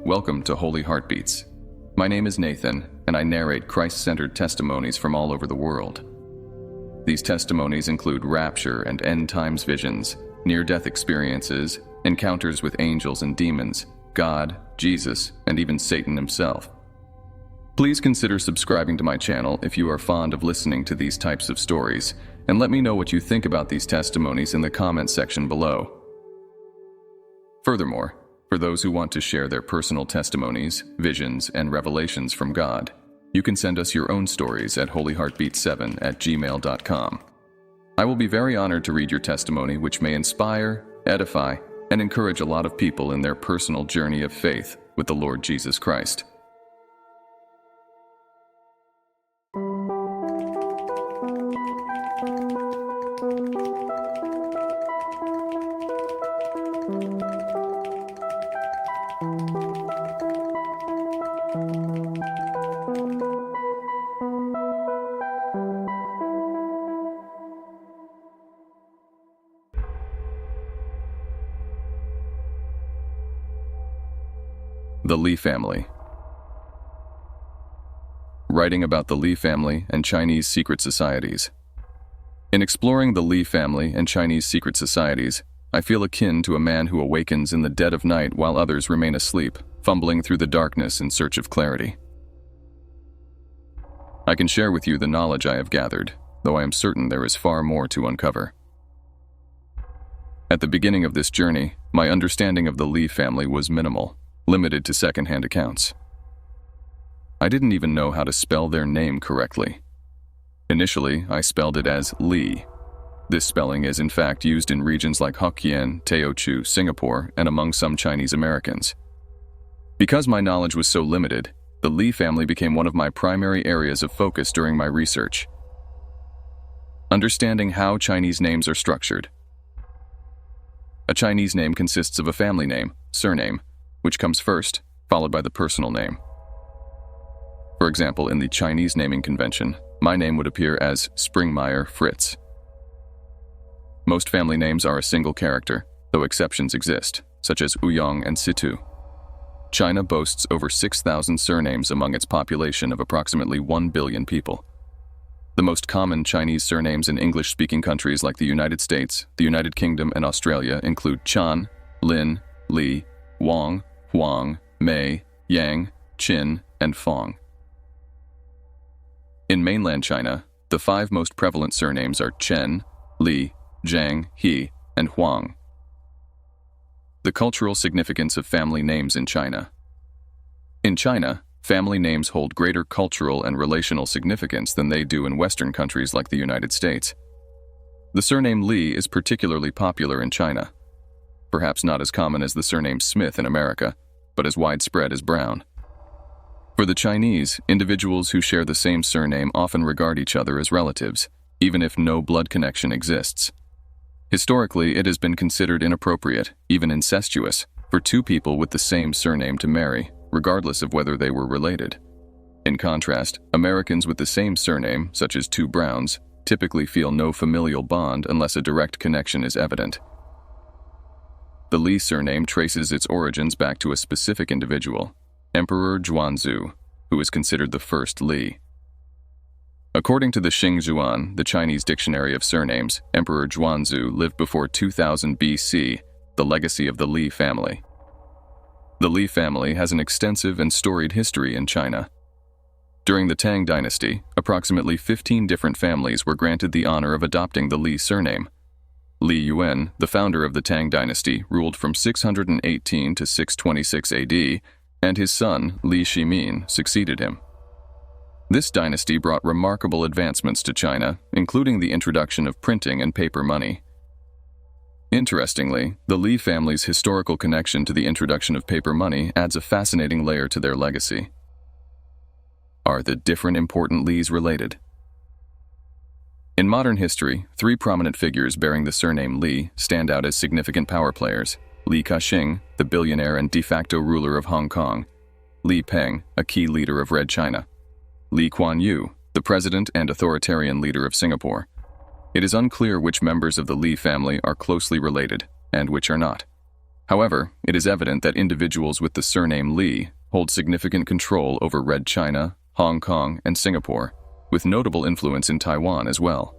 Welcome to Holy Heartbeats. My name is Nathan, and I narrate Christ-centered testimonies from all over the world. These testimonies include rapture and end-times visions, near-death experiences, encounters with angels and demons, God, Jesus, and even Satan himself. Please consider subscribing to my channel if you are fond of listening to these types of stories, and let me know what you think about these testimonies in the comments section below. Furthermore, for those who want to share their personal testimonies, visions, and revelations from God, you can send us your own stories at holyheartbeat7@gmail.com. I will be very honored to read your testimony, which may inspire, edify, and encourage a lot of people in their personal journey of faith with the Lord Jesus Christ. The Li family. Writing about the Li family and Chinese secret societies. In exploring the Li family and Chinese secret societies, I feel akin to a man who awakens in the dead of night while others remain asleep, fumbling through the darkness in search of clarity. I can share with you the knowledge I have gathered, though I am certain there is far more to uncover. At the beginning of this journey, my understanding of the Li family was minimal, limited to second-hand accounts. I didn't even know how to spell their name correctly. Initially, I spelled it as Li. This spelling is in fact used in regions like Hokkien, Teochew, Singapore, and among some Chinese Americans. Because my knowledge was so limited, the Li family became one of my primary areas of focus during my research. Understanding how Chinese names are structured. A Chinese name consists of a family name, surname, which comes first, followed by the personal name. For example, in the Chinese naming convention, my name would appear as Springmeyer Fritz. Most family names are a single character, though exceptions exist, such as Ouyang and Situ. China boasts over 6,000 surnames among its population of approximately 1 billion people. The most common Chinese surnames in English-speaking countries like the United States, the United Kingdom, and Australia include Chan, Lin, Li, Wang, Huang, Mei, Yang, Qin, and Fong. In mainland China, the 5 most prevalent surnames are Chen, Li, Zhang, He, and Huang. The cultural significance of family names in China. In China, family names hold greater cultural and relational significance than they do in Western countries like the United States. The surname Li is particularly popular in China. Perhaps not as common as the surname Smith in America, but as widespread as Brown. For the Chinese, individuals who share the same surname often regard each other as relatives, even if no blood connection exists. Historically, it has been considered inappropriate, even incestuous, for 2 people with the same surname to marry, regardless of whether they were related. In contrast, Americans with the same surname, such as 2 Browns, typically feel no familial bond unless a direct connection is evident. The Li surname traces its origins back to a specific individual, Emperor Zhuanzu, who is considered the first Li. According to the Xingzhuan, the Chinese dictionary of surnames, Emperor Zhuanzu lived before 2000 BC, the legacy of the Li family. The Li family has an extensive and storied history in China. During the Tang dynasty, approximately 15 different families were granted the honor of adopting the Li surname. Li Yuan, the founder of the Tang dynasty, ruled from 618 to 626 AD, and his son, Li Shimin, succeeded him. This dynasty brought remarkable advancements to China, including the introduction of printing and paper money. Interestingly, the Li family's historical connection to the introduction of paper money adds a fascinating layer to their legacy. Are the different important Lis related? In modern history, 3 prominent figures bearing the surname Li stand out as significant power players: Li Ka-shing, the billionaire and de facto ruler of Hong Kong; Li Peng, a key leader of Red China; Lee Kuan Yew, the president and authoritarian leader of Singapore. It is unclear which members of the Li family are closely related and which are not. However, it is evident that individuals with the surname Li hold significant control over Red China, Hong Kong, and Singapore, with notable influence in Taiwan as well.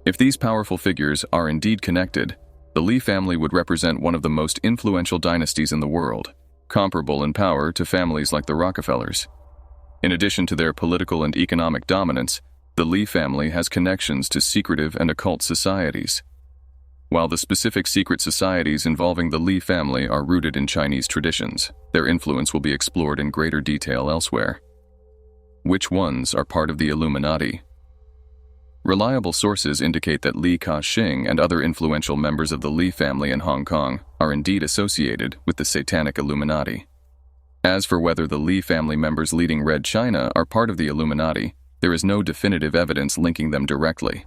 If these powerful figures are indeed connected, the Li family would represent one of the most influential dynasties in the world, comparable in power to families like the Rockefellers. In addition to their political and economic dominance, the Li family has connections to secretive and occult societies. While the specific secret societies involving the Li family are rooted in Chinese traditions, their influence will be explored in greater detail elsewhere. Which ones are part of the Illuminati? Reliable sources indicate that Li Ka-shing and other influential members of the Li family in Hong Kong are indeed associated with the Satanic Illuminati. As for whether the Li family members leading Red China are part of the Illuminati, there is no definitive evidence linking them directly.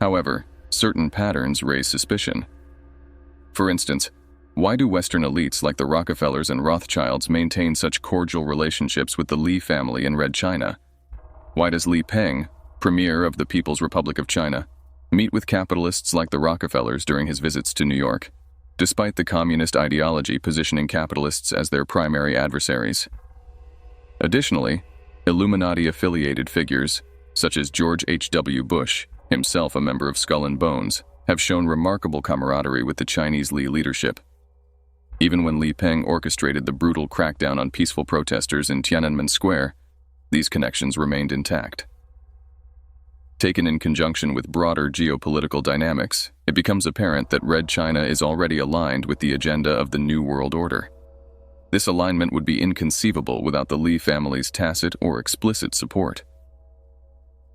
However, certain patterns raise suspicion. For instance, why do Western elites like the Rockefellers and Rothschilds maintain such cordial relationships with the Li family in Red China? Why does Li Peng, Premier of the People's Republic of China, meet with capitalists like the Rockefellers during his visits to New York, despite the communist ideology positioning capitalists as their primary adversaries? Additionally, Illuminati-affiliated figures, such as George H.W. Bush, himself a member of Skull and Bones, have shown remarkable camaraderie with the Chinese Li leadership. Even when Li Peng orchestrated the brutal crackdown on peaceful protesters in Tiananmen Square, these connections remained intact. Taken in conjunction with broader geopolitical dynamics, it becomes apparent that Red China is already aligned with the agenda of the New World Order. This alignment would be inconceivable without the Li family's tacit or explicit support.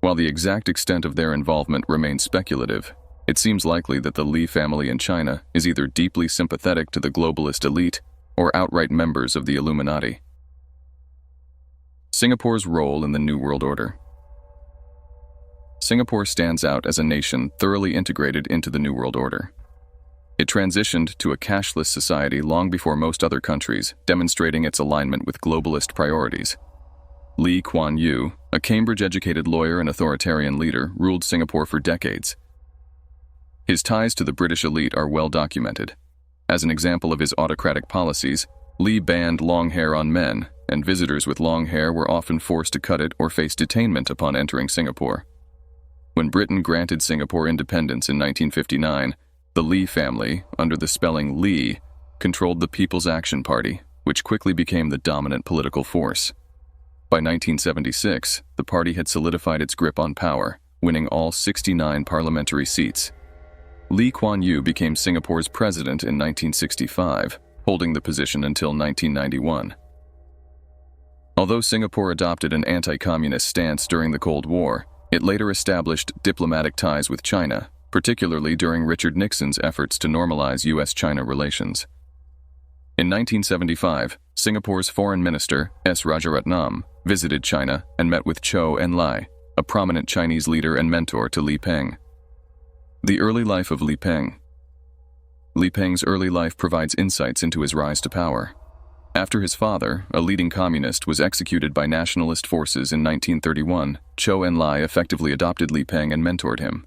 While the exact extent of their involvement remains speculative, it seems likely that the Li family in China is either deeply sympathetic to the globalist elite or outright members of the Illuminati. Singapore's role in the New World Order. Singapore stands out as a nation thoroughly integrated into the New World Order. It transitioned to a cashless society long before most other countries, demonstrating its alignment with globalist priorities. Lee Kuan Yew, a Cambridge-educated lawyer and authoritarian leader, ruled Singapore for decades. His ties to the British elite are well documented. As an example of his autocratic policies, Lee banned long hair on men, and visitors with long hair were often forced to cut it or face detainment upon entering Singapore. When Britain granted Singapore independence in 1959, the Lee family, under the spelling Lee, controlled the People's Action Party, which quickly became the dominant political force. By 1976, the party had solidified its grip on power, winning all 69 parliamentary seats. Lee Kuan Yew became Singapore's president in 1965, holding the position until 1991. Although Singapore adopted an anti-communist stance during the Cold War, it later established diplomatic ties with China, particularly during Richard Nixon's efforts to normalize U.S.-China relations. In 1975, Singapore's Foreign Minister, S. Rajaratnam, visited China and met with Zhou Enlai, a prominent Chinese leader and mentor to Li Peng. The early life of Li Peng. Li Peng's early life provides insights into his rise to power. After his father, a leading communist, was executed by nationalist forces in 1931, Zhou Enlai effectively adopted Li Peng and mentored him.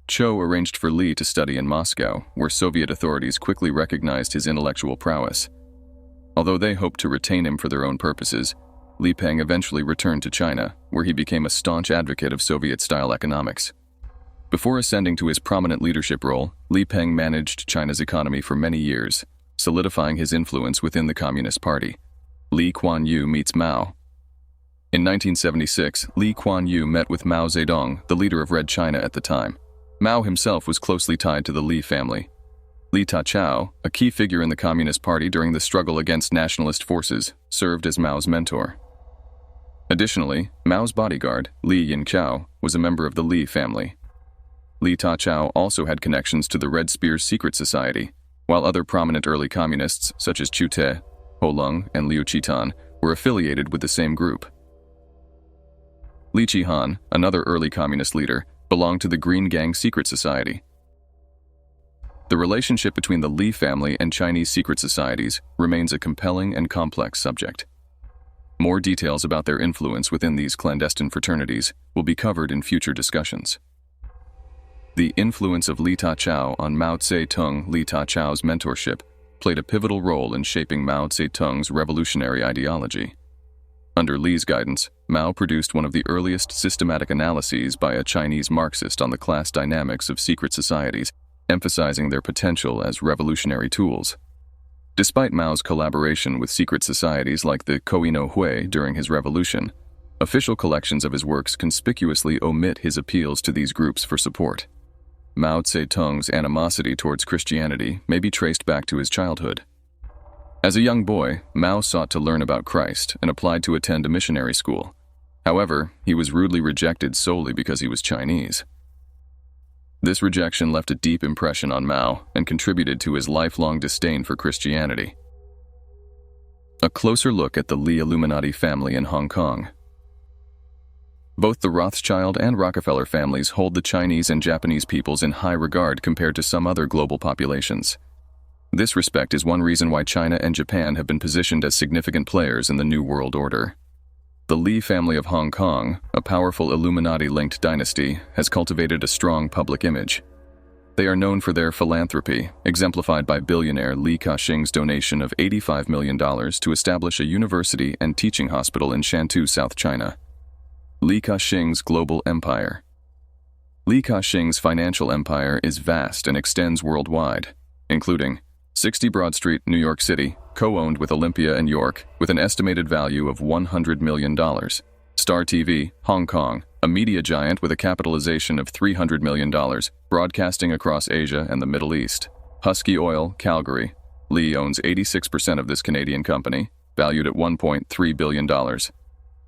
Zhou arranged for Li to study in Moscow, where Soviet authorities quickly recognized his intellectual prowess. Although they hoped to retain him for their own purposes, Li Peng eventually returned to China, where he became a staunch advocate of Soviet-style economics. Before ascending to his prominent leadership role, Li Peng managed China's economy for many years, solidifying his influence within the Communist Party. Lee Kuan Yew meets Mao. In 1976, Lee Kuan Yew met with Mao Zedong, the leader of Red China at the time. Mao himself was closely tied to the Li family. Li Ta-chao, a key figure in the Communist Party during the struggle against nationalist forces, served as Mao's mentor. Additionally, Mao's bodyguard, Li Yinqiao, was a member of the Li family. Li Ta-chao also had connections to the Red Spear's secret society, while other prominent early communists such as Chu Te, Ho Lung, and Liu Chitan were affiliated with the same group. Li Qihan, another early communist leader, belonged to the Green Gang secret society. The relationship between the Li family and Chinese secret societies remains a compelling and complex subject. More details about their influence within these clandestine fraternities will be covered in future discussions. The influence of Li Ta-chao on Mao Tse-tung. Li Ta-chao's mentorship played a pivotal role in shaping Mao Zedong's revolutionary ideology. Under Li's guidance, Mao produced one of the earliest systematic analyses by a Chinese Marxist on the class dynamics of secret societies, emphasizing their potential as revolutionary tools. Despite Mao's collaboration with secret societies like the Koino Hui during his revolution, official collections of his works conspicuously omit his appeals to these groups for support. Mao Zedong's animosity towards Christianity may be traced back to his childhood. As a young boy, Mao sought to learn about Christ and applied to attend a missionary school. However, he was rudely rejected solely because he was Chinese. This rejection left a deep impression on Mao and contributed to his lifelong disdain for Christianity. A closer look at the Li Illuminati family in Hong Kong. Both the Rothschild and Rockefeller families hold the Chinese and Japanese peoples in high regard compared to some other global populations. This respect is one reason why China and Japan have been positioned as significant players in the New World Order. The Li family of Hong Kong, a powerful Illuminati-linked dynasty, has cultivated a strong public image. They are known for their philanthropy, exemplified by billionaire Li Ka-shing's donation of $85 million to establish a university and teaching hospital in Shantou, South China. Li Ka-shing's global empire. Li Ka-shing's financial empire is vast and extends worldwide, including 60 Broad Street, New York City, co-owned with Olympia and York, with an estimated value of $100 million. Star TV, Hong Kong, a media giant with a capitalization of $300 million, broadcasting across Asia and the Middle East. Husky Oil, Calgary. Li owns 86% of this Canadian company, valued at $1.3 billion.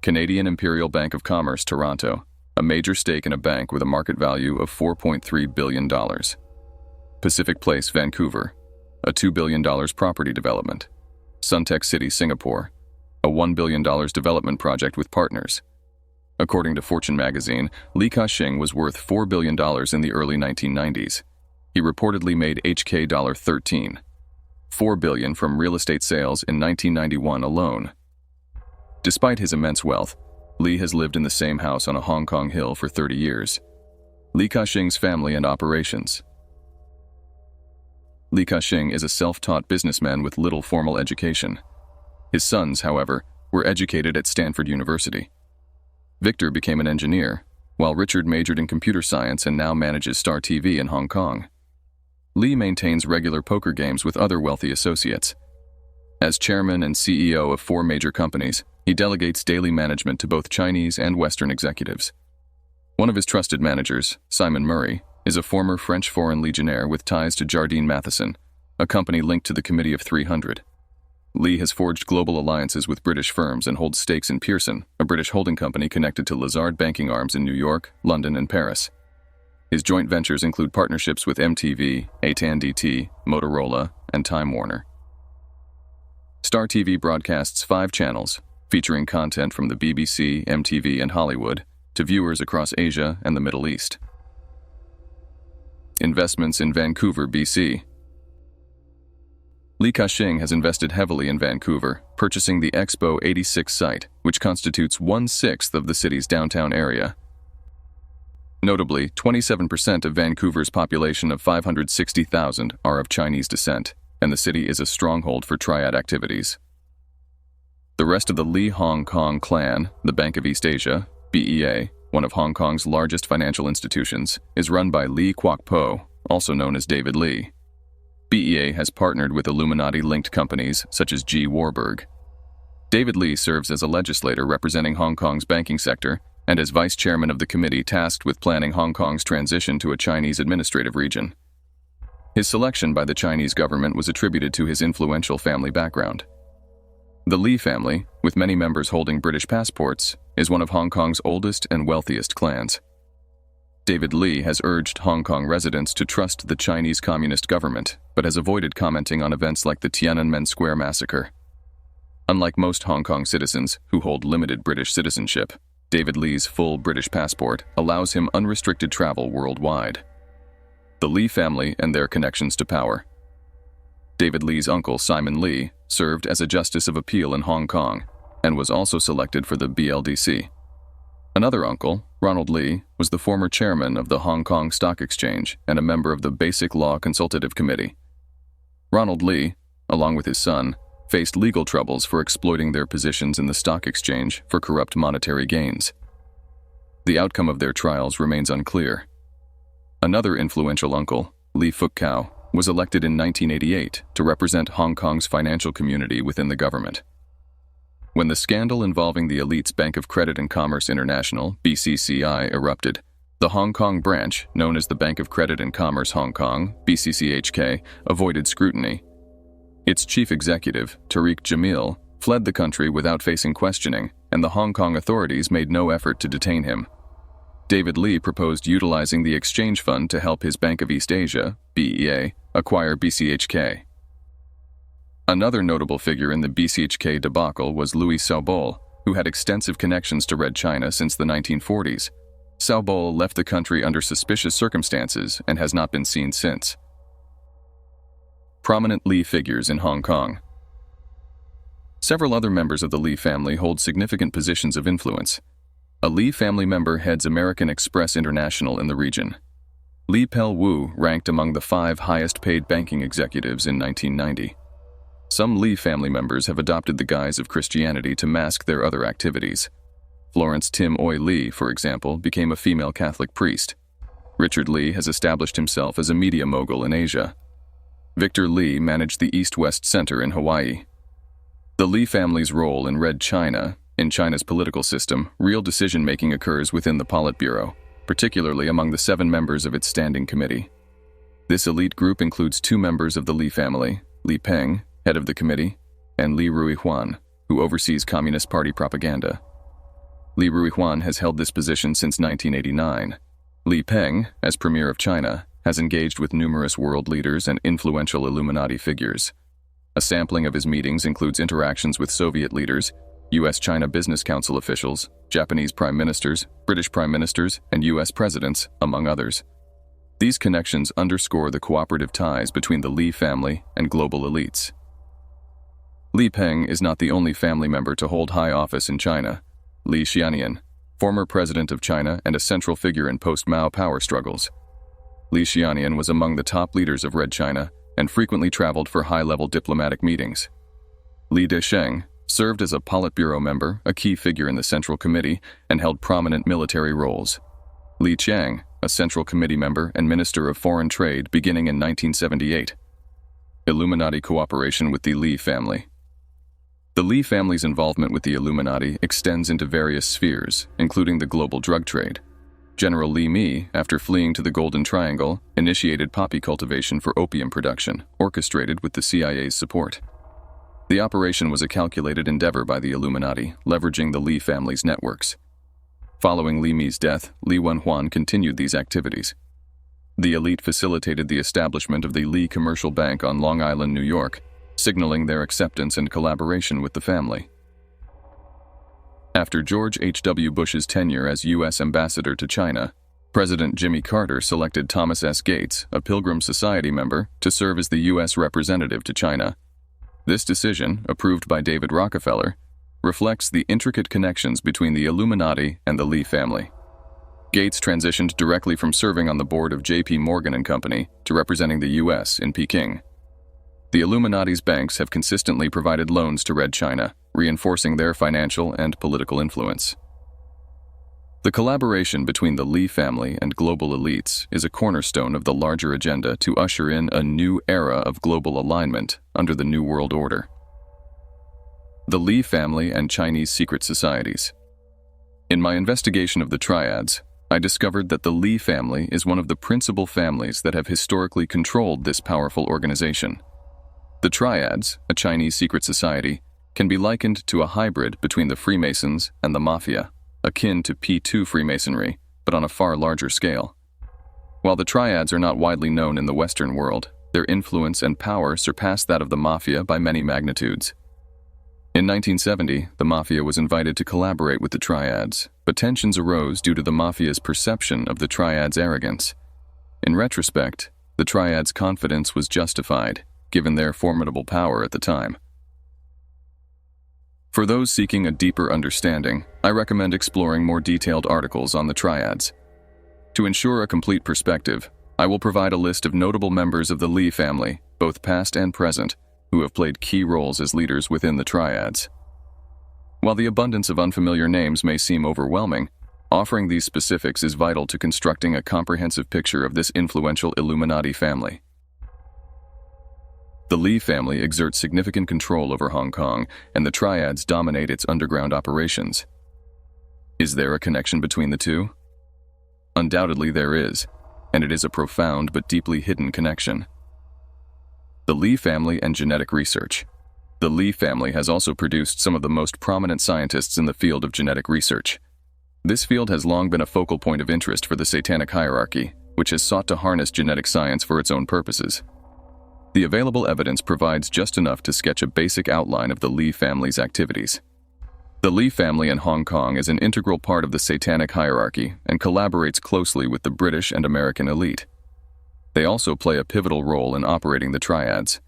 Canadian Imperial Bank of Commerce, Toronto, a major stake in a bank with a market value of $4.3 billion. Pacific Place, Vancouver, a $2 billion property development. Suntec City, Singapore, a $1 billion development project with partners. According to Fortune magazine, Li Ka-shing was worth $4 billion in the early 1990s. He reportedly made $4 billion from real estate sales in 1991 alone. Despite his immense wealth, Li has lived in the same house on a Hong Kong hill for 30 years. Li Ka-shing's family and operations. Li Ka-shing is a self-taught businessman with little formal education. His sons, however, were educated at Stanford University. Victor became an engineer, while Richard majored in computer science and now manages Star TV in Hong Kong. Li maintains regular poker games with other wealthy associates. As chairman and CEO of 4 major companies, he delegates daily management to both Chinese and Western executives. One of his trusted managers, Simon Murray, is a former French Foreign Legionnaire with ties to Jardine Matheson, a company linked to the Committee of 300. Li has forged global alliances with British firms and holds stakes in Pearson, a British holding company connected to Lazard banking arms in New York, London, and Paris. His joint ventures include partnerships with MTV, AT&T, Motorola, and Time Warner. Star TV broadcasts 5 channels, featuring content from the BBC, MTV, and Hollywood, to viewers across Asia and the Middle East. Investments in Vancouver, BC. Li Ka-shing has invested heavily in Vancouver, purchasing the Expo 86 site, which constitutes 1/6 of the city's downtown area. Notably, 27% of Vancouver's population of 560,000 are of Chinese descent, and the city is a stronghold for Triad activities. The rest of the Li Hong Kong clan, the Bank of East Asia, BEA, one of Hong Kong's largest financial institutions, is run by Li Kwok Po, also known as David Li. BEA has partnered with Illuminati-linked companies such as G. Warburg. David Li serves as a legislator representing Hong Kong's banking sector and as vice chairman of the committee tasked with planning Hong Kong's transition to a Chinese administrative region. His selection by the Chinese government was attributed to his influential family background. The Li family, with many members holding British passports, is one of Hong Kong's oldest and wealthiest clans. David Li has urged Hong Kong residents to trust the Chinese Communist government, but has avoided commenting on events like the Tiananmen Square massacre. Unlike most Hong Kong citizens who hold limited British citizenship, David Li's full British passport allows him unrestricted travel worldwide. The Li family and their connections to power. David Li's uncle, Simon Li, served as a Justice of Appeal in Hong Kong and was also selected for the BLDC. Another uncle, Ronald Li, was the former chairman of the Hong Kong Stock Exchange and a member of the Basic Law Consultative Committee. Ronald Li, along with his son, faced legal troubles for exploiting their positions in the stock exchange for corrupt monetary gains. The outcome of their trials remains unclear. Another influential uncle, Li Fukao, was elected in 1988 to represent Hong Kong's financial community within the government. When the scandal involving the elite's Bank of Credit and Commerce International, BCCI, erupted, the Hong Kong branch, known as the Bank of Credit and Commerce Hong Kong, BCCHK, avoided scrutiny. Its chief executive, Tariq Jamil, fled the country without facing questioning, and the Hong Kong authorities made no effort to detain him. David Lee proposed utilizing the exchange fund to help his Bank of East Asia, BEA, acquire BCHK. Another notable figure in the BCHK debacle was Louis Saubol, who had extensive connections to Red China since the 1940s. Saubol left the country under suspicious circumstances and has not been seen since. Prominent Lee figures in Hong Kong. Several other members of the Lee family hold significant positions of influence. A Lee family member heads American Express International in the region. Lee Pel-Wu ranked among the 5 highest-paid banking executives in 1990. Some Lee family members have adopted the guise of Christianity to mask their other activities. Florence Tim Oi Lee, for example, became a female Catholic priest. Richard Lee has established himself as a media mogul in Asia. Victor Lee managed the East-West Center in Hawaii. The Lee family's role in Red China, in China's political system, real decision-making occurs within the Politburo, particularly among the 7 members of its standing committee. This elite group includes 2 members of the Lee family, Li Peng, head of the committee, and Li Ruihuan, who oversees Communist Party propaganda. Li Ruihuan has held this position since 1989. Li Peng, as Premier of China, has engaged with numerous world leaders and influential Illuminati figures. A sampling of his meetings includes interactions with Soviet leaders, U.S.-China Business Council officials, Japanese prime ministers, British prime ministers, and U.S. presidents, among others. These connections underscore the cooperative ties between the Li family and global elites. Li Peng is not the only family member to hold high office in China. Li Xianian, former president of China and a central figure in post-Mao power struggles. Li Xianian was among the top leaders of Red China and frequently traveled for high-level diplomatic meetings. Li Desheng served as a Politburo member, a key figure in the Central Committee, and held prominent military roles. Li Qiang, a Central Committee member and Minister of Foreign Trade beginning in 1978. Illuminati cooperation with the Li family. The Li family's involvement with the Illuminati extends into various spheres, including the global drug trade. General Li Mi, after fleeing to the Golden Triangle, initiated poppy cultivation for opium production, orchestrated with the CIA's support. The operation was a calculated endeavor by the Illuminati, leveraging the Li family's networks. Following Li Mi's death, Li Wenhuan continued these activities. The elite facilitated the establishment of the Li Commercial Bank on Long Island, New York, signaling their acceptance and collaboration with the family. After George H.W. Bush's tenure as U.S. ambassador to China, President Jimmy Carter selected Thomas S. Gates, a Pilgrim Society member, to serve as the U.S. representative to China. This decision, approved by David Rockefeller, reflects the intricate connections between the Illuminati and the Li family. Gates transitioned directly from serving on the board of J.P. Morgan & Company to representing the U.S. in Peking. The Illuminati's banks have consistently provided loans to Red China, reinforcing their financial and political influence. The collaboration between the Li family and global elites is a cornerstone of the larger agenda to usher in a new era of global alignment under the New World Order. The Li family and Chinese secret societies. In my investigation of the Triads, I discovered that the Li family is one of the principal families that have historically controlled this powerful organization. The Triads, a Chinese secret society, can be likened to a hybrid between the Freemasons and the Mafia, akin to P2 Freemasonry, but on a far larger scale. While the Triads are not widely known in the Western world, their influence and power surpass that of the Mafia by many magnitudes. In 1970, the Mafia was invited to collaborate with the Triads, but tensions arose due to the Mafia's perception of the Triads' arrogance. In retrospect, the Triads' confidence was justified, given their formidable power at the time. For those seeking a deeper understanding, I recommend exploring more detailed articles on the Triads. To ensure a complete perspective, I will provide a list of notable members of the Li family, both past and present, who have played key roles as leaders within the Triads. While the abundance of unfamiliar names may seem overwhelming, offering these specifics is vital to constructing a comprehensive picture of this influential Illuminati family. The Li family exerts significant control over Hong Kong, and the Triads dominate its underground operations. Is there a connection between the two? Undoubtedly there is, and it is a profound but deeply hidden connection. The Li family and genetic research. The Li family has also produced some of the most prominent scientists in the field of genetic research. This field has long been a focal point of interest for the satanic hierarchy, which has sought to harness genetic science for its own purposes. The available evidence provides just enough to sketch a basic outline of the Li family's activities. The Li family in Hong Kong is an integral part of the satanic hierarchy and collaborates closely with the British and American elite. They also play a pivotal role in operating the Triads.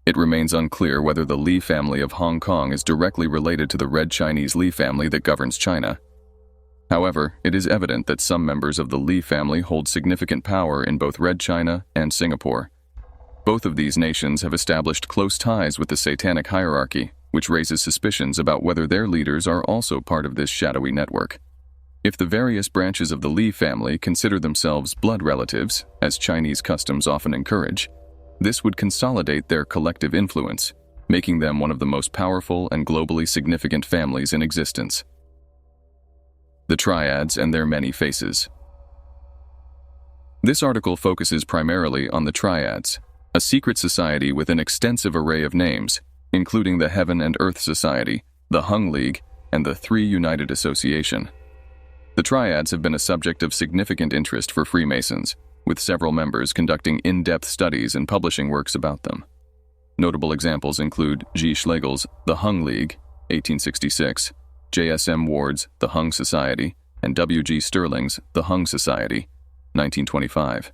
It remains unclear whether the Li family of Hong Kong is directly related to the Red Chinese Li family that governs China. However, it is evident that some members of the Li family hold significant power in both Red China and Singapore. Both of these nations have established close ties with the satanic hierarchy, which raises suspicions about whether their leaders are also part of this shadowy network. If the various branches of the Li family consider themselves blood relatives, as Chinese customs often encourage, this would consolidate their collective influence, making them one of the most powerful and globally significant families in existence. The Triads and their many faces. This article focuses primarily on the Triads, a secret society with an extensive array of names, including the Heaven and Earth Society, the Hung League, and the Three United Association. The Triads have been a subject of significant interest for Freemasons, with several members conducting in-depth studies and publishing works about them. Notable examples include G. Schlegel's The Hung League, 1866, J.S.M. Ward's The Hung Society, and W.G. Sterling's The Hung Society, 1925.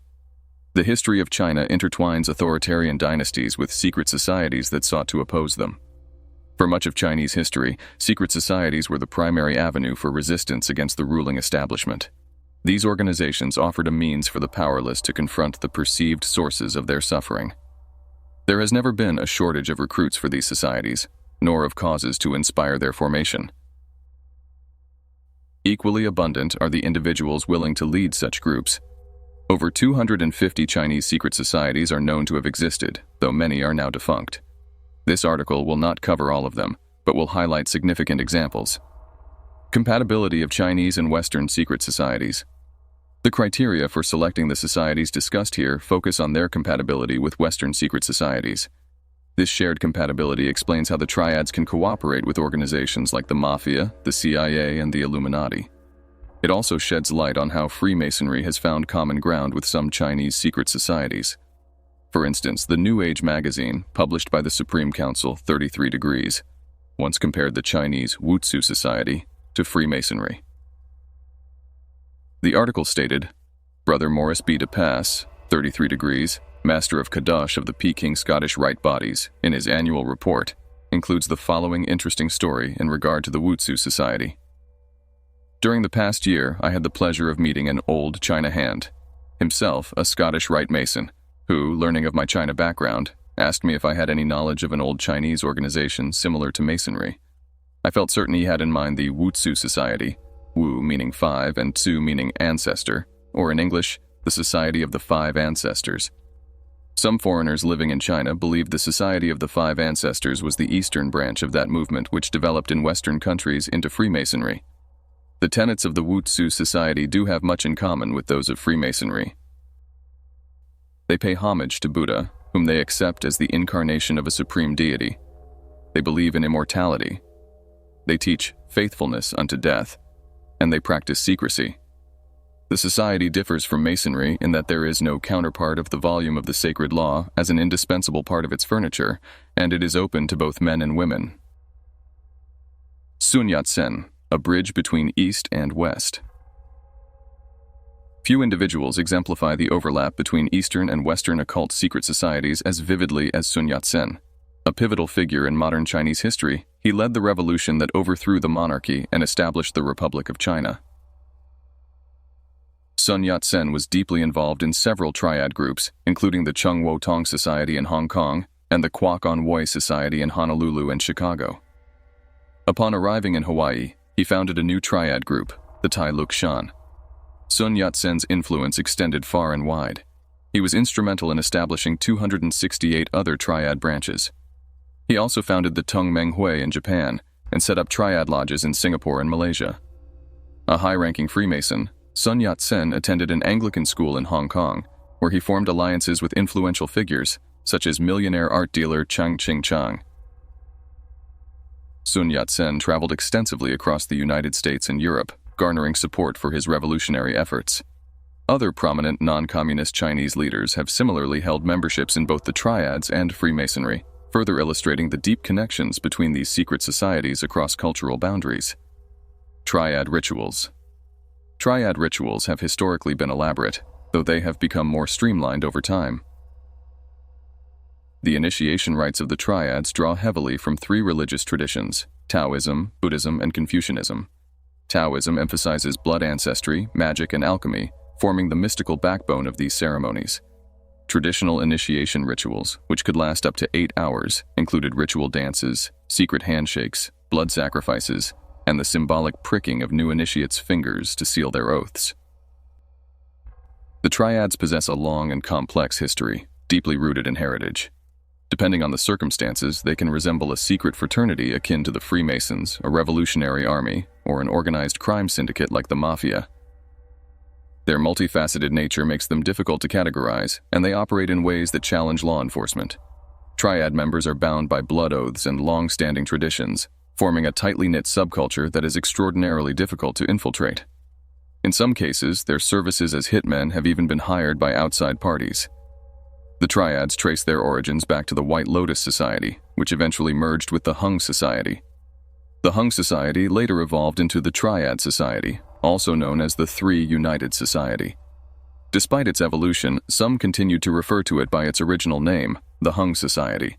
The history of China intertwines authoritarian dynasties with secret societies that sought to oppose them. For much of Chinese history, secret societies were the primary avenue for resistance against the ruling establishment. These organizations offered a means for the powerless to confront the perceived sources of their suffering. There has never been a shortage of recruits for these societies, nor of causes to inspire their formation. Equally abundant are the individuals willing to lead such groups. Over 250 Chinese secret societies are known to have existed, though many are now defunct. This article will not cover all of them, but will highlight significant examples. Compatibility of Chinese and Western secret societies. The criteria for selecting the societies discussed here focus on their compatibility with Western secret societies. This shared compatibility explains how the Triads can cooperate with organizations like the Mafia, the CIA, and the Illuminati. It also sheds light on how Freemasonry has found common ground with some Chinese secret societies. For instance, the New Age magazine, published by the Supreme Council 33 Degrees, once compared the Chinese Wutsu Society to Freemasonry. The article stated, Brother Morris B. de Pass, 33 Degrees, Master of Kadosh of the Peking Scottish Rite Bodies, in his annual report, includes the following interesting story in regard to the Wutsu Society. During the past year, I had the pleasure of meeting an old China hand, himself a Scottish Rite Mason, who, learning of my China background, asked me if I had any knowledge of an old Chinese organization similar to Masonry. I felt certain he had in mind the Wutsu Society, Wu meaning five and Tsu meaning ancestor, or in English, the Society of the Five Ancestors. Some foreigners living in China believed the Society of the Five Ancestors was the eastern branch of that movement which developed in Western countries into Freemasonry. The tenets of the Wutsu Society do have much in common with those of Freemasonry. They pay homage to Buddha, whom they accept as the incarnation of a supreme deity. They believe in immortality. They teach faithfulness unto death, and they practice secrecy. The society differs from Masonry in that there is no counterpart of the volume of the sacred law as an indispensable part of its furniture, and it is open to both men and women. Sun Yat-sen, a bridge between East and West. Few individuals exemplify the overlap between Eastern and Western occult secret societies as vividly as Sun Yat-sen. A pivotal figure in modern Chinese history, he led the revolution that overthrew the monarchy and established the Republic of China. Sun Yat-sen was deeply involved in several triad groups, including the Chung Wo Tong Society in Hong Kong, and the Kwak-on-Woi Society in Honolulu and Chicago. Upon arriving in Hawaii, he founded a new triad group, the Tai Luk Shan. Sun Yat-sen's influence extended far and wide. He was instrumental in establishing 268 other triad branches. He also founded the Tung Meng Hui in Japan and set up triad lodges in Singapore and Malaysia. A high-ranking Freemason, Sun Yat-sen attended an Anglican school in Hong Kong, where he formed alliances with influential figures such as millionaire art dealer Chang Ching-chang. Sun Yat-sen traveled extensively across the United States and Europe, garnering support for his revolutionary efforts. Other prominent non-communist Chinese leaders have similarly held memberships in both the Triads and Freemasonry, further illustrating the deep connections between these secret societies across cultural boundaries. Triad rituals. Triad rituals have historically been elaborate, though they have become more streamlined over time. The initiation rites of the Triads draw heavily from three religious traditions: Taoism, Buddhism, and Confucianism. Taoism emphasizes blood ancestry, magic, and alchemy, forming the mystical backbone of these ceremonies. Traditional initiation rituals, which could last up to 8 hours, included ritual dances, secret handshakes, blood sacrifices, and the symbolic pricking of new initiates' fingers to seal their oaths. The Triads possess a long and complex history, deeply rooted in heritage. Depending on the circumstances, they can resemble a secret fraternity akin to the Freemasons, a revolutionary army, or an organized crime syndicate like the Mafia. Their multifaceted nature makes them difficult to categorize, and they operate in ways that challenge law enforcement. Triad members are bound by blood oaths and long-standing traditions, forming a tightly knit subculture that is extraordinarily difficult to infiltrate. In some cases, their services as hitmen have even been hired by outside parties. The Triads trace their origins back to the White Lotus Society, which eventually merged with the Hung Society. The Hung Society later evolved into the Triad Society, also known as the Three United Society. Despite its evolution, some continued to refer to it by its original name, the Hung Society.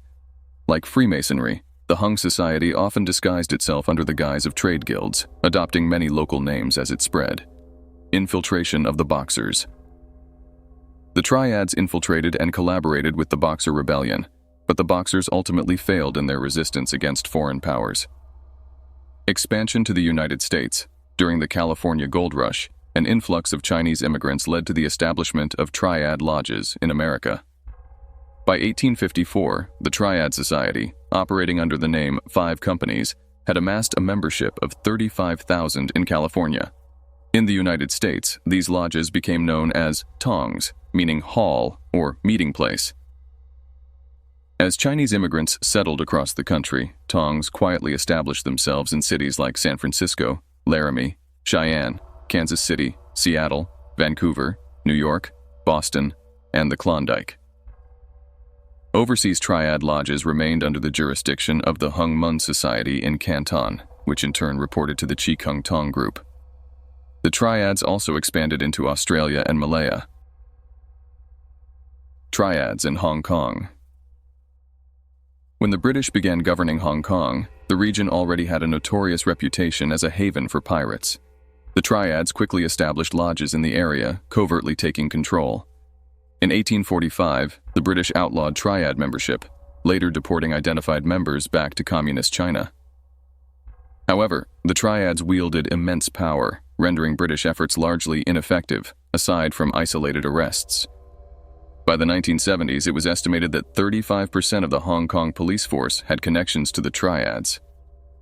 Like Freemasonry, the Hung Society often disguised itself under the guise of trade guilds, adopting many local names as it spread. Infiltration of the Boxers. The Triads infiltrated and collaborated with the Boxer Rebellion, but the Boxers ultimately failed in their resistance against foreign powers. Expansion to the United States. During the California Gold Rush, an influx of Chinese immigrants led to the establishment of Triad lodges in America. By 1854, the Triad Society, operating under the name Five Companies, had amassed a membership of 35,000 in California. In the United States, these lodges became known as tongs, meaning hall or meeting place. As Chinese immigrants settled across the country, tongs quietly established themselves in cities like San Francisco, Laramie, Cheyenne, Kansas City, Seattle, Vancouver, New York, Boston, and the Klondike. Overseas Triad lodges remained under the jurisdiction of the Hung Mun Society in Canton, which in turn reported to the Chi Kung Tong Group. The Triads also expanded into Australia and Malaya. Triads in Hong Kong. When the British began governing Hong Kong, the region already had a notorious reputation as a haven for pirates. The Triads quickly established lodges in the area, covertly taking control. In 1845, the British outlawed Triad membership, later deporting identified members back to Communist China. However, the Triads wielded immense power, rendering British efforts largely ineffective, aside from isolated arrests. By the 1970s, it was estimated that 35% of the Hong Kong police force had connections to the Triads.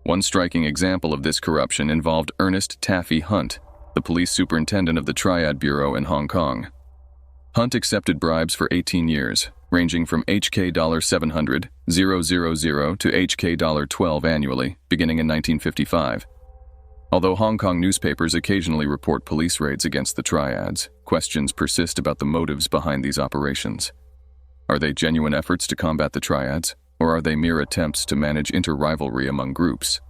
One striking example of this corruption involved Ernest Taffy Hunt, the police superintendent of the Triad Bureau in Hong Kong. Hunt accepted bribes for 18 years, ranging from HK $700,000 to HK $12 annually, beginning in 1955. Although Hong Kong newspapers occasionally report police raids against the Triads, questions persist about the motives behind these operations. Are they genuine efforts to combat the Triads, or are they mere attempts to manage inter-rivalry among groups?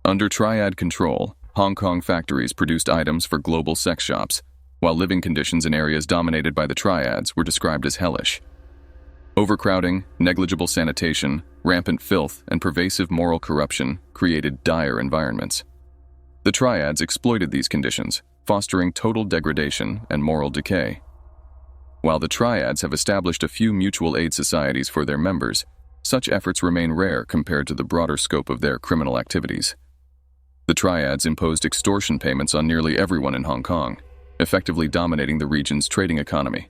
Under Triad control, Hong Kong factories produced items for global sex shops, while living conditions in areas dominated by the Triads were described as hellish. Overcrowding, negligible sanitation, rampant filth, and pervasive moral corruption created dire environments. The Triads exploited these conditions, fostering total degradation and moral decay. While the Triads have established a few mutual aid societies for their members, such efforts remain rare compared to the broader scope of their criminal activities. The Triads imposed extortion payments on nearly everyone in Hong Kong, effectively dominating the region's trading economy.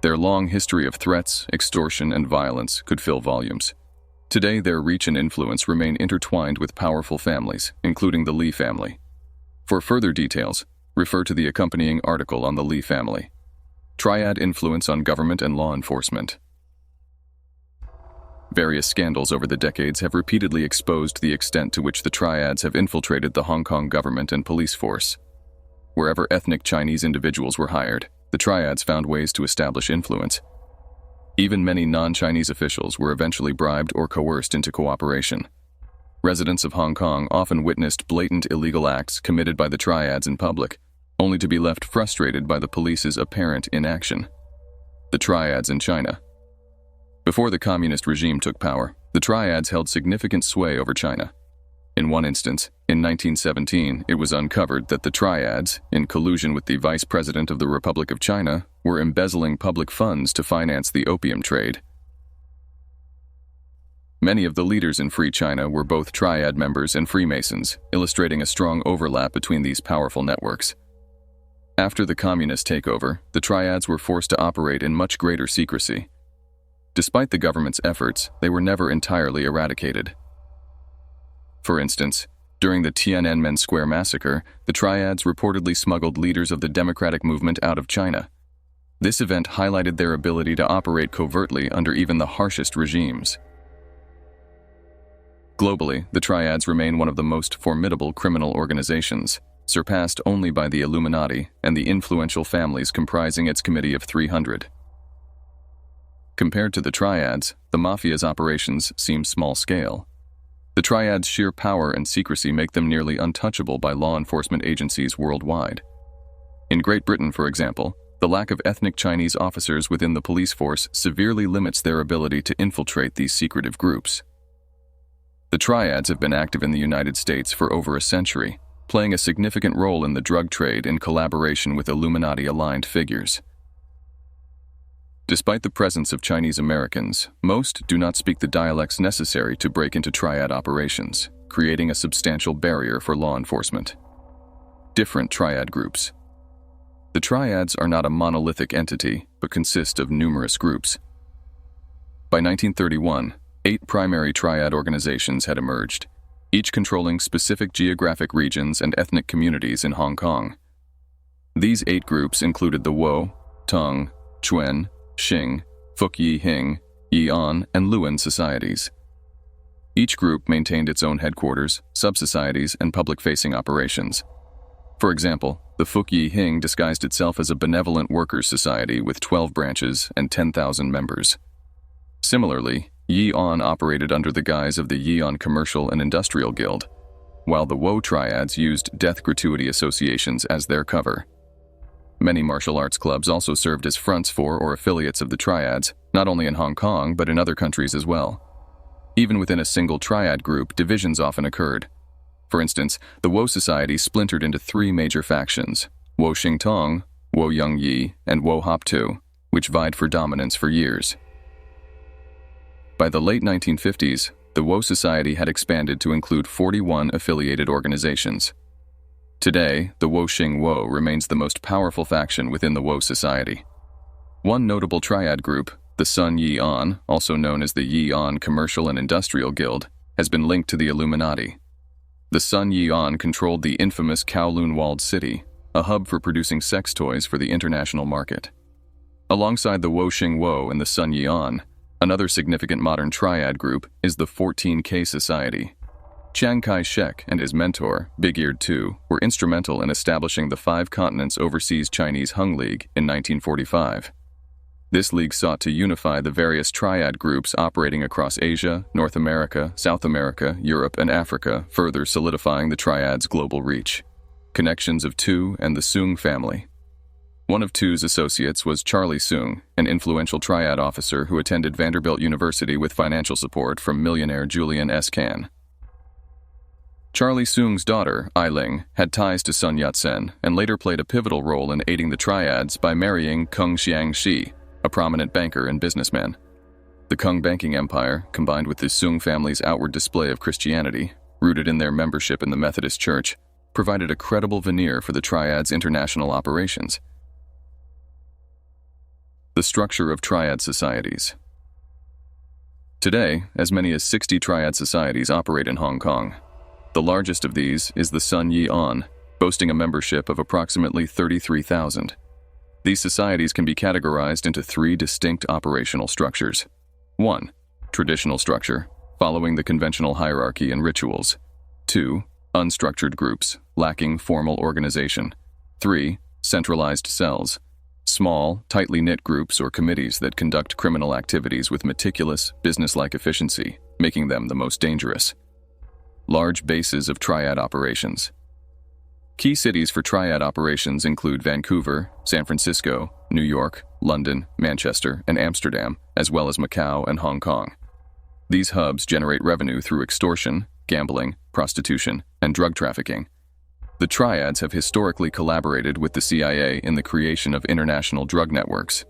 Their long history of threats, extortion, and violence could fill volumes. Today, their reach and influence remain intertwined with powerful families, including the Li family. For further details, refer to the accompanying article on the Li family. Triad influence on government and law enforcement. Various scandals over the decades have repeatedly exposed the extent to which the Triads have infiltrated the Hong Kong government and police force. Wherever ethnic Chinese individuals were hired, the Triads found ways to establish influence. Even many non-Chinese officials were eventually bribed or coerced into cooperation. Residents of Hong Kong often witnessed blatant illegal acts committed by the Triads in public, only to be left frustrated by the police's apparent inaction. The Triads in China. Before the communist regime took power, the Triads held significant sway over China. In one instance, in 1917, it was uncovered that the Triads, in collusion with the Vice President of the Republic of China, were embezzling public funds to finance the opium trade. Many of the leaders in Free China were both Triad members and Freemasons, illustrating a strong overlap between these powerful networks. After the communist takeover, the Triads were forced to operate in much greater secrecy. Despite the government's efforts, they were never entirely eradicated. For instance, during the Tiananmen Square massacre, the Triads reportedly smuggled leaders of the democratic movement out of China. This event highlighted their ability to operate covertly under even the harshest regimes. Globally, the Triads remain one of the most formidable criminal organizations, surpassed only by the Illuminati and the influential families comprising its Committee of 300. Compared to the Triads, the Mafia's operations seem small-scale. The Triads' sheer power and secrecy make them nearly untouchable by law enforcement agencies worldwide. In Great Britain, for example, the lack of ethnic Chinese officers within the police force severely limits their ability to infiltrate these secretive groups. The Triads have been active in the United States for over a century, playing a significant role in the drug trade in collaboration with Illuminati-aligned figures. Despite the presence of Chinese Americans, most do not speak the dialects necessary to break into Triad operations, creating a substantial barrier for law enforcement. Different Triad groups. The Triads are not a monolithic entity, but consist of numerous groups. By 1931, 8 primary Triad organizations had emerged, each controlling specific geographic regions and ethnic communities in Hong Kong. These 8 groups included the Wo, Tong, Chuen, Xing, Fuk Yi Hing, Yi'an, and Luan societies. Each group maintained its own headquarters, sub-societies, and public-facing operations. For example, the Fuk Yi Hing disguised itself as a benevolent workers' society with 12 branches and 10,000 members. Similarly, Yi'an operated under the guise of the Yi'an Commercial and Industrial Guild, while the Wo Triads used death gratuity associations as their cover. Many martial arts clubs also served as fronts for or affiliates of the Triads, not only in Hong Kong but in other countries as well. Even within a single Triad group, divisions often occurred. For instance, the Wo Society splintered into 3 major factions, Wo Xing Tong, Wo Young Yi, and Wo Hop Tu, which vied for dominance for years. By the late 1950s, the Wo Society had expanded to include 41 affiliated organizations. Today, the Wo Xing Wo remains the most powerful faction within the Wo Society. One notable Triad group, the Sun Yi'an, also known as the Yi'an Commercial and Industrial Guild, has been linked to the Illuminati. The Sun Yi'an controlled the infamous Kowloon Walled City, a hub for producing sex toys for the international market. Alongside the Wo Xing Wo and the Sun Yi'an, another significant modern Triad group is the 14K Society. Chiang Kai-shek and his mentor, Big-Eared Tu, were instrumental in establishing the 5 Continents Overseas Chinese Hung League in 1945. This league sought to unify the various Triad groups operating across Asia, North America, South America, Europe, and Africa, further solidifying the Triad's global reach. Connections of Tu and the Soong family. One of Tu's associates was Charlie Soong, an influential Triad officer who attended Vanderbilt University with financial support from millionaire Julian S. Can. Charlie Soong's daughter, Ailing, had ties to Sun Yat-sen and later played a pivotal role in aiding the Triads by marrying Kung Xiangxi, a prominent banker and businessman. The Kung banking empire, combined with the Soong family's outward display of Christianity, rooted in their membership in the Methodist Church, provided a credible veneer for the Triads' international operations. The structure of Triad societies. Today, as many as 60 Triad societies operate in Hong Kong. The largest of these is the Sun Yi On, boasting a membership of approximately 33,000. These societies can be categorized into 3 distinct operational structures. 1. Traditional structure, following the conventional hierarchy and rituals. 2. Unstructured groups, lacking formal organization. 3. Centralized cells, small, tightly knit groups or committees that conduct criminal activities with meticulous, business-like efficiency, making them the most dangerous. Large bases of Triad operations. Key cities for Triad operations include Vancouver, San Francisco, New York, London, Manchester, and Amsterdam, as well as Macau and Hong Kong. These hubs generate revenue through extortion, gambling, prostitution, and drug trafficking. The Triads have historically collaborated with the CIA in the creation of international drug networks.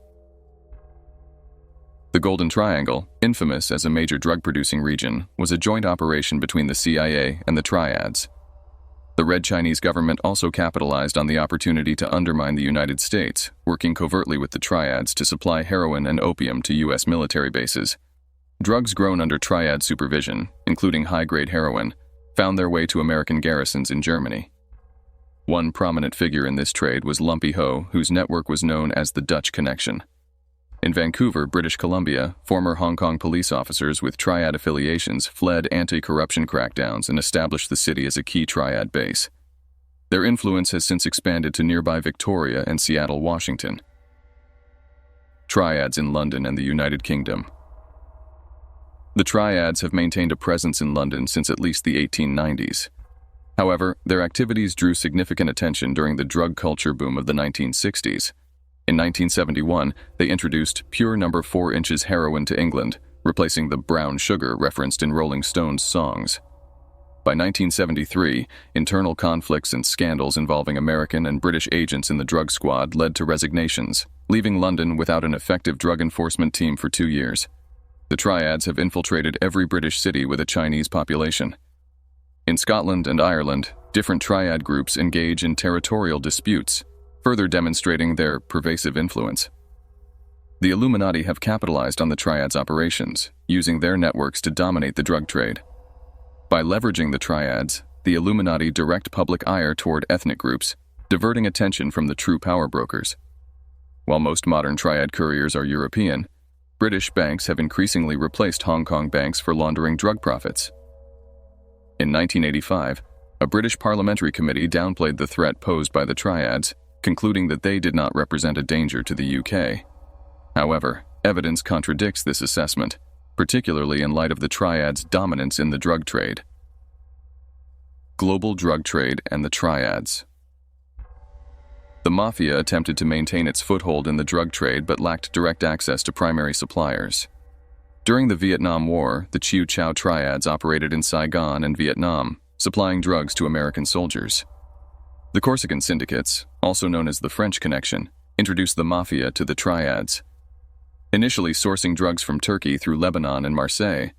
The Golden Triangle, infamous as a major drug-producing region, was a joint operation between the CIA and the Triads. The Red Chinese government also capitalized on the opportunity to undermine the United States, working covertly with the Triads to supply heroin and opium to U.S. military bases. Drugs grown under Triad supervision, including high-grade heroin, found their way to American garrisons in Germany. One prominent figure in this trade was Lumpy Ho, whose network was known as the Dutch Connection. In Vancouver, British Columbia, former Hong Kong police officers with Triad affiliations fled anti-corruption crackdowns and established the city as a key Triad base. Their influence has since expanded to nearby Victoria and Seattle, Washington. Triads in London and the United Kingdom. The Triads have maintained a presence in London since at least the 1890s. However, their activities drew significant attention during the drug culture boom of the 1960s. In 1971, they introduced pure No. 4 inches heroin to England, replacing the brown sugar referenced in Rolling Stones songs. By 1973, internal conflicts and scandals involving American and British agents in the drug squad led to resignations, leaving London without an effective drug enforcement team for 2 years. The Triads have infiltrated every British city with a Chinese population. In Scotland and Ireland, different Triad groups engage in territorial disputes, further demonstrating their pervasive influence. The Illuminati have capitalized on the Triads' operations, using their networks to dominate the drug trade. By leveraging the Triads, the Illuminati direct public ire toward ethnic groups, diverting attention from the true power brokers. While most modern Triad couriers are European, British banks have increasingly replaced Hong Kong banks for laundering drug profits. In 1985, a British parliamentary committee downplayed the threat posed by the Triads, concluding that they did not represent a danger to the UK. However, evidence contradicts this assessment, particularly in light of the Triads' dominance in the drug trade. Global drug trade and the Triads. The Mafia attempted to maintain its foothold in the drug trade but lacked direct access to primary suppliers. During the Vietnam War, the Chiu Chow Triads operated in Saigon and Vietnam, supplying drugs to American soldiers. The Corsican syndicates, also known as the French Connection, introduced the Mafia to the Triads. Initially sourcing drugs from Turkey through Lebanon and Marseille,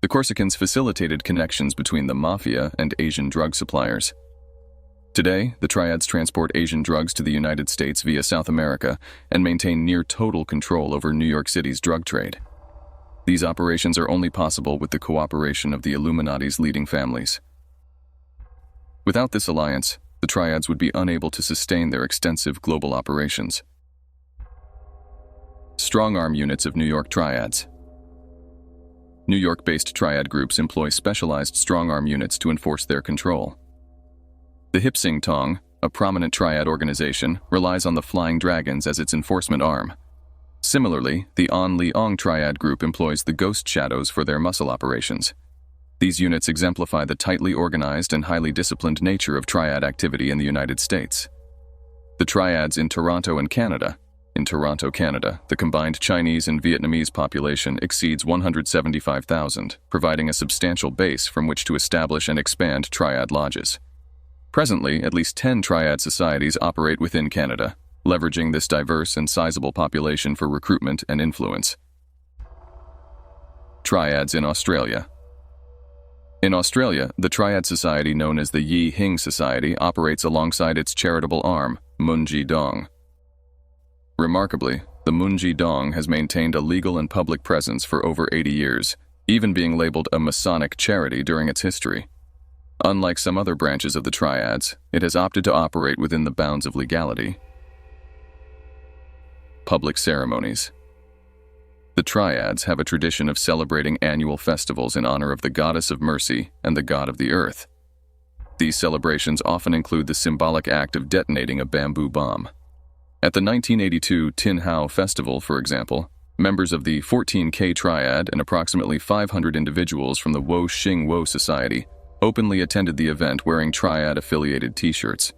the Corsicans facilitated connections between the Mafia and Asian drug suppliers. Today, the Triads transport Asian drugs to the United States via South America and maintain near total control over New York City's drug trade. These operations are only possible with the cooperation of the Illuminati's leading families. Without this alliance, the Triads would be unable to sustain their extensive global operations. Strong-arm units of New York Triads. New York-based Triad groups employ specialized strong-arm units to enforce their control. The Hip Sing Tong, a prominent Triad organization, relies on the Flying Dragons as its enforcement arm. Similarly, the An Leong Triad group employs the Ghost Shadows for their muscle operations. These units exemplify the tightly organized and highly disciplined nature of Triad activity in the United States. The Triads in Toronto and Canada, In Toronto, Canada, the combined Chinese and Vietnamese population exceeds 175,000, providing a substantial base from which to establish and expand Triad lodges. Presently, at least 10 Triad societies operate within Canada, leveraging this diverse and sizable population for recruitment and influence. Triads in Australia. In Australia, the Triad society known as the Yi Hing Society operates alongside its charitable arm, Munji Dong. Remarkably, the Munji Dong has maintained a legal and public presence for over 80 years, even being labeled a Masonic charity during its history. Unlike some other branches of the Triads, it has opted to operate within the bounds of legality. Public ceremonies. The Triads have a tradition of celebrating annual festivals in honor of the goddess of mercy and the god of the earth. These celebrations often include the symbolic act of detonating a bamboo bomb. At the 1982 Tin Hau Festival, for example, members of the 14K Triad and approximately 500 individuals from the Wo-Shing Wo Society openly attended the event wearing Triad-affiliated t-shirts.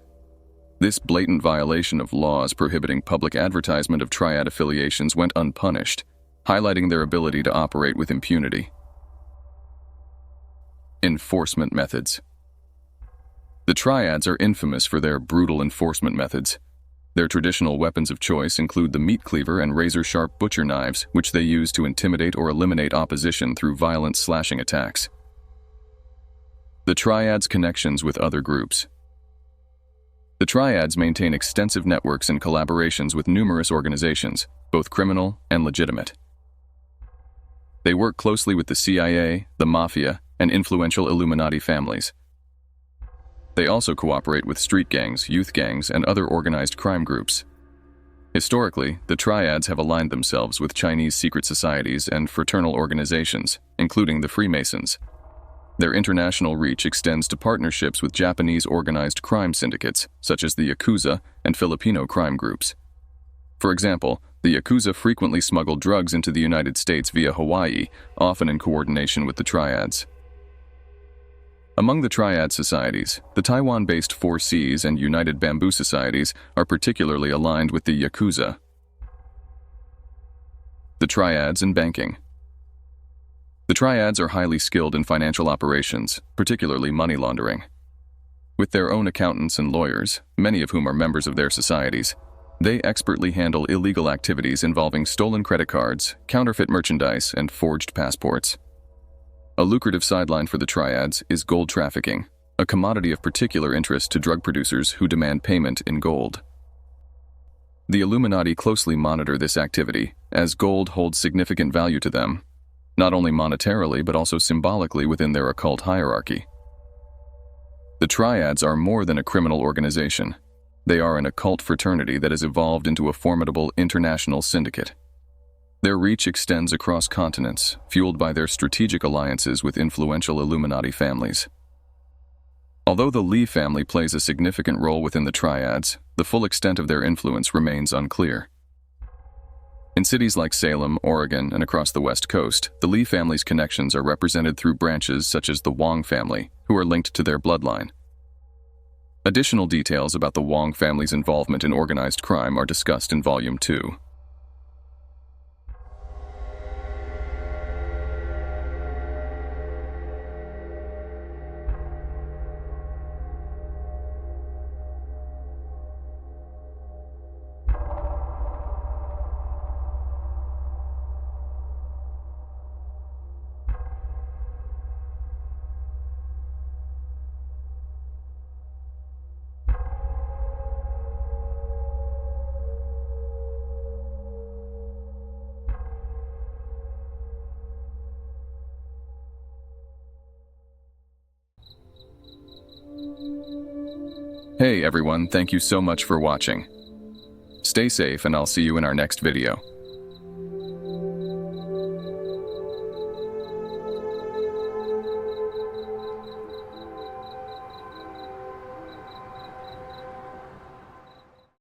This blatant violation of laws prohibiting public advertisement of Triad affiliations went unpunished, highlighting their ability to operate with impunity. Enforcement methods. The Triads are infamous for their brutal enforcement methods. Their traditional weapons of choice include the meat cleaver and razor-sharp butcher knives, which they use to intimidate or eliminate opposition through violent slashing attacks. The Triads' connections with other groups. The Triads maintain extensive networks and collaborations with numerous organizations, both criminal and legitimate. They work closely with the CIA, the Mafia, and influential Illuminati families. They also cooperate with street gangs, youth gangs, and other organized crime groups. Historically, the Triads have aligned themselves with Chinese secret societies and fraternal organizations, including the Freemasons. Their international reach extends to partnerships with Japanese organized crime syndicates, such as the Yakuza and Filipino crime groups. For example, the Yakuza frequently smuggle drugs into the United States via Hawaii, often in coordination with the Triads. Among the Triad societies, the Taiwan-based Four Seas and United Bamboo societies are particularly aligned with the Yakuza. The Triads in banking. The Triads are highly skilled in financial operations, particularly money laundering. With their own accountants and lawyers, many of whom are members of their societies, they expertly handle illegal activities involving stolen credit cards, counterfeit merchandise, and forged passports. A lucrative sideline for the Triads is gold trafficking, a commodity of particular interest to drug producers who demand payment in gold. The Illuminati closely monitor this activity, as gold holds significant value to them, not only monetarily but also symbolically within their occult hierarchy. The Triads are more than a criminal organization. They are an occult fraternity that has evolved into a formidable international syndicate. Their reach extends across continents, fueled by their strategic alliances with influential Illuminati families. Although the Li family plays a significant role within the Triads, the full extent of their influence remains unclear. In cities like Salem, Oregon, and across the West Coast, the Li family's connections are represented through branches such as the Wong family, who are linked to their bloodline. Additional details about the Wong family's involvement in organized crime are discussed in Volume 2. Hey everyone, thank you so much for watching. Stay safe and I'll see you in our next video.